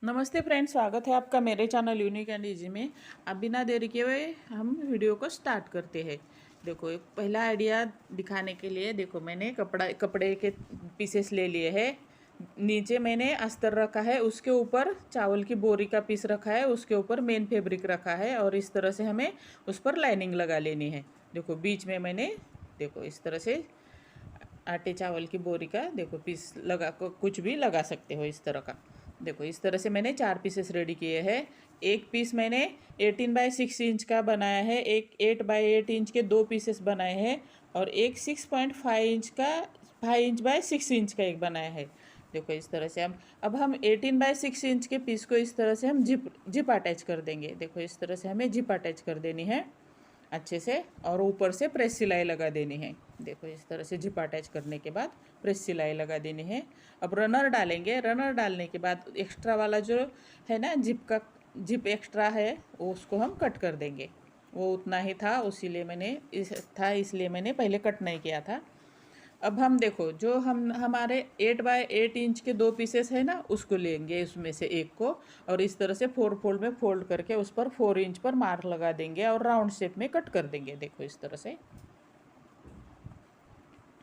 नमस्ते फ्रेंड्स, स्वागत है आपका मेरे चैनल यूनिक एंड इजी में। अब बिना देरी के हुए हम वीडियो को स्टार्ट करते हैं। देखो, एक पहला आइडिया दिखाने के लिए देखो मैंने कपड़े के पीसेस ले लिए हैं। नीचे मैंने अस्तर रखा है, उसके ऊपर चावल की बोरी का पीस रखा है, उसके ऊपर मेन फैब्रिक रखा है और इस तरह से हमें उस पर लाइनिंग लगा लेनी है। देखो बीच में मैंने देखो इस तरह से आटे चावल की बोरी का देखो पीस लगा कुछ भी लगा सकते हो इस तरह का। देखो इस तरह से मैंने 4 पीसेस रेडी किए हैं। एक पीस मैंने 18/6 इंच का बनाया है, एक 8/8 इंच के 2 पीसेस बनाए हैं और एक 6.5 इंच का 5 इंच/6 इंच का एक बनाया है। देखो इस तरह से अब हम 18/6 इंच के पीस को इस तरह से हम जिप अटैच कर देंगे। देखो इस तरह से हमें जिप अटैच कर देनी है अच्छे से और ऊपर से प्रेस सिलाई लगा देनी है। देखो इस तरह से जिप अटैच करने के बाद प्रेस सिलाई लगा देनी है। अब रनर डालेंगे। रनर डालने के बाद एक्स्ट्रा वाला जो है ना जिप एक्स्ट्रा है वो उसको हम कट कर देंगे। वो उतना ही था, इसलिए मैंने पहले कट नहीं किया था। अब हम देखो जो हम हमारे 8/8 इंच के 2 पीसेस है ना, उसको लेंगे उसमें से एक को और इस तरह से 4 फोल्ड में फोल्ड करके उस पर 4 इंच पर मार्क लगा देंगे और राउंड शेप में कट कर देंगे। देखो इस तरह से।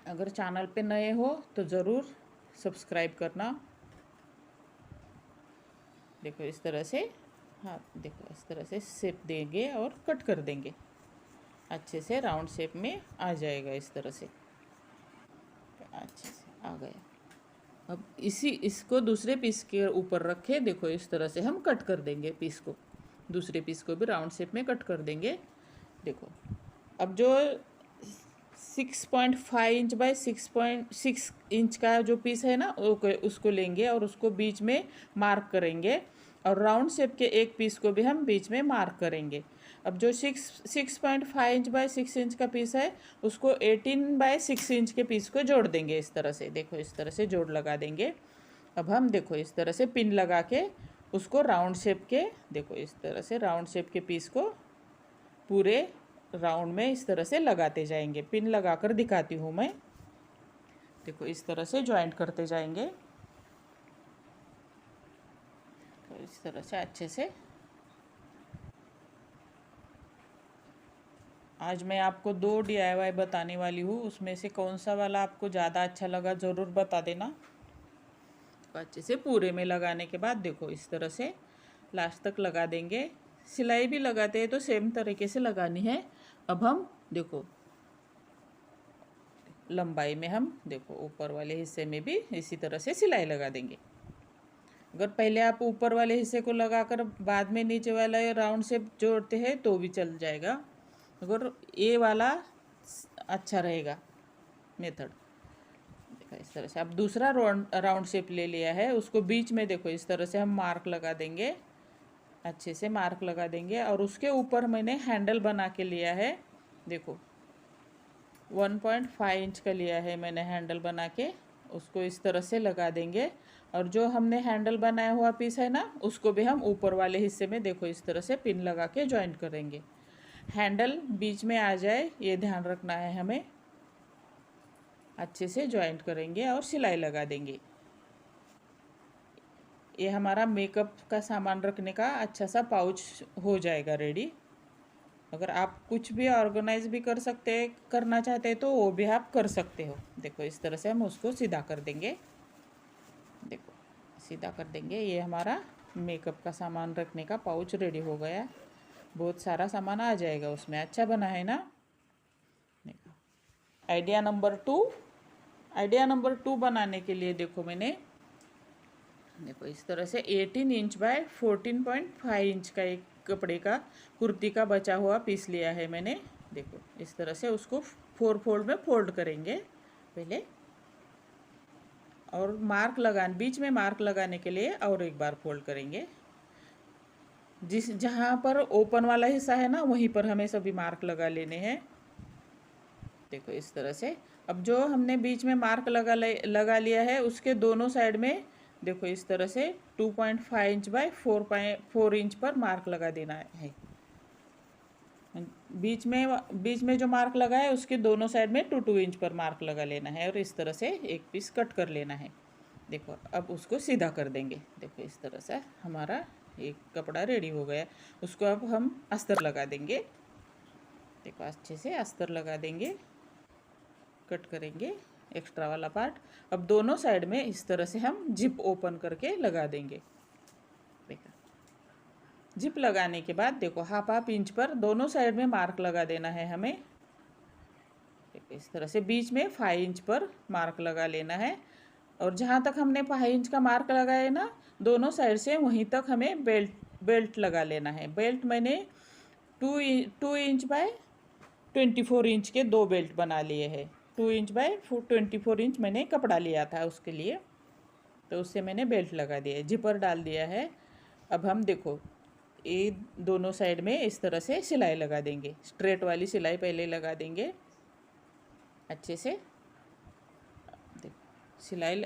अगर चैनल पे नए हो तो ज़रूर सब्सक्राइब करना। देखो इस तरह से, हाँ देखो इस तरह से शेप देंगे और कट कर देंगे। अच्छे से राउंड शेप में आ जाएगा इस तरह से। अच्छे से आ गया। अब इसको दूसरे पीस के ऊपर रखे। देखो इस तरह से हम कट कर देंगे पीस को। दूसरे पीस को भी राउंड शेप में कट कर देंगे। देखो अब जो 6.5 इंच/6.6 इंच का जो पीस है ना उसको लेंगे और उसको बीच में मार्क करेंगे और राउंड शेप के एक पीस को भी हम बीच में मार्क करेंगे। अब जो 6.5 इंच/6 इंच का पीस है उसको 18/6 इंच के पीस को जोड़ देंगे इस तरह से। देखो इस तरह से जोड़ लगा देंगे। अब हम देखो इस तरह से पिन लगा के उसको राउंड शेप के देखो इस तरह से राउंड शेप के पीस को पूरे राउंड में इस तरह से लगाते जाएंगे। पिन लगाकर दिखाती हूँ मैं। देखो इस तरह से जॉइंट करते जाएंगे तो इस तरह से अच्छे से। आज मैं आपको 2 DIY बताने वाली हूँ, उसमें से कौन सा वाला आपको ज़्यादा अच्छा लगा ज़रूर बता देना। तो अच्छे से पूरे में लगाने के बाद देखो इस तरह से लास्ट तक लगा देंगे। सिलाई भी लगाते हैं तो सेम तरीके से लगानी है। अब हम देखो लंबाई में हम देखो ऊपर वाले हिस्से में भी इसी तरह से सिलाई लगा देंगे। अगर पहले आप ऊपर वाले हिस्से को लगाकर बाद में नीचे वाला राउंड शेप जोड़ते हैं तो भी चल जाएगा, अगर ये वाला अच्छा रहेगा मेथड। देखो इस तरह से अब दूसरा राउंड शेप ले लिया है, उसको बीच में देखो इस तरह से हम मार्क लगा देंगे। अच्छे से मार्क लगा देंगे और उसके ऊपर मैंने हैंडल बना के लिया है। देखो 1.5 इंच का लिया है मैंने हैंडल बना के, उसको इस तरह से लगा देंगे और जो हमने हैंडल बनाया हुआ पीस है ना उसको भी हम ऊपर वाले हिस्से में देखो इस तरह से पिन लगा के जॉइंट करेंगे। हैंडल बीच में आ जाए ये ध्यान रखना है हमें। अच्छे से जॉइंट करेंगे और सिलाई लगा देंगे। ये हमारा मेकअप का सामान रखने का अच्छा सा पाउच हो जाएगा रेडी। अगर आप कुछ भी ऑर्गेनाइज भी करना चाहते हैं तो वो भी आप कर सकते हो। देखो इस तरह से हम उसको सीधा कर देंगे। देखो सीधा कर देंगे। ये हमारा मेकअप का सामान रखने का पाउच रेडी हो गया। बहुत सारा सामान आ जाएगा उसमें। अच्छा बना है ना। देखो आइडिया नंबर 2 बनाने के लिए देखो मैंने देखो इस तरह से 18 इंच/14.5 इंच का एक कपड़े का कुर्ती का बचा हुआ पीस लिया है मैंने। देखो इस तरह से उसको 4 फोल्ड में फोल्ड करेंगे पहले और बीच में मार्क लगाने के लिए और एक बार फोल्ड करेंगे। जहाँ पर ओपन वाला हिस्सा है ना वहीं पर हमें सभी मार्क लगा लेने हैं। देखो इस तरह से। अब जो हमने बीच में मार्क लगा लिया है उसके दोनों साइड में देखो इस तरह से 2.5 इंच/4 इंच पर मार्क लगा देना है। बीच में जो मार्क लगा है उसके दोनों साइड में 2 इंच पर मार्क लगा लेना है और इस तरह से एक पीस कट कर लेना है। देखो अब उसको सीधा कर देंगे। देखो इस तरह से हमारा एक कपड़ा रेडी हो गया। उसको अब हम अस्तर लगा देंगे। देखो अच्छे से अस्तर लगा देंगे, कट करेंगे एक्स्ट्रा वाला पार्ट। अब दोनों साइड में इस तरह से हम जिप ओपन करके लगा देंगे। देखो जिप लगाने के बाद देखो हाफ इंच पर दोनों साइड में मार्क लगा देना है हमें। देखो इस तरह से बीच में 5 इंच पर मार्क लगा लेना है। और जहाँ तक हमने 5 इंच का मार्क लगाया ना, दोनों साइड से वहीं तक हमें बेल्ट लगा लेना है। बेल्ट मैंने 2 इंच बाय 24 इंच के 2 बेल्ट बना लिए हैं। 2 इंच बाय 24 इंच मैंने कपड़ा लिया था उसके लिए, तो उससे मैंने बेल्ट लगा दिया है, जिपर डाल दिया है। अब हम देखो ये दोनों साइड में इस तरह से सिलाई लगा देंगे। स्ट्रेट वाली सिलाई पहले लगा देंगे अच्छे से। सिलाई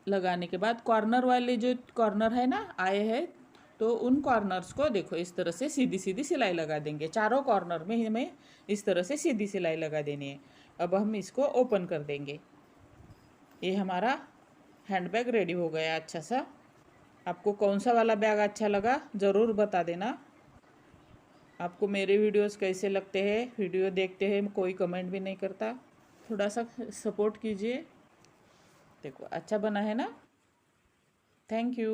लगाने के बाद कॉर्नर वाले जो कॉर्नर है ना आए हैं, तो उन कॉर्नर्स को देखो इस तरह से सीधी सीधी सिलाई लगा देंगे। चारों कॉर्नर में हमें इस तरह से सीधी सिलाई लगा देनी है। अब हम इसको ओपन कर देंगे। ये हमारा हैंडबैग रेडी हो गया अच्छा सा। आपको कौन सा वाला बैग अच्छा लगा ज़रूर बता देना। आपको मेरे वीडियोस कैसे लगते हैं, वीडियो देखते हैं कोई कमेंट भी नहीं करता, थोड़ा सा सपोर्ट कीजिए। देखो अच्छा बना है ना। Thank you.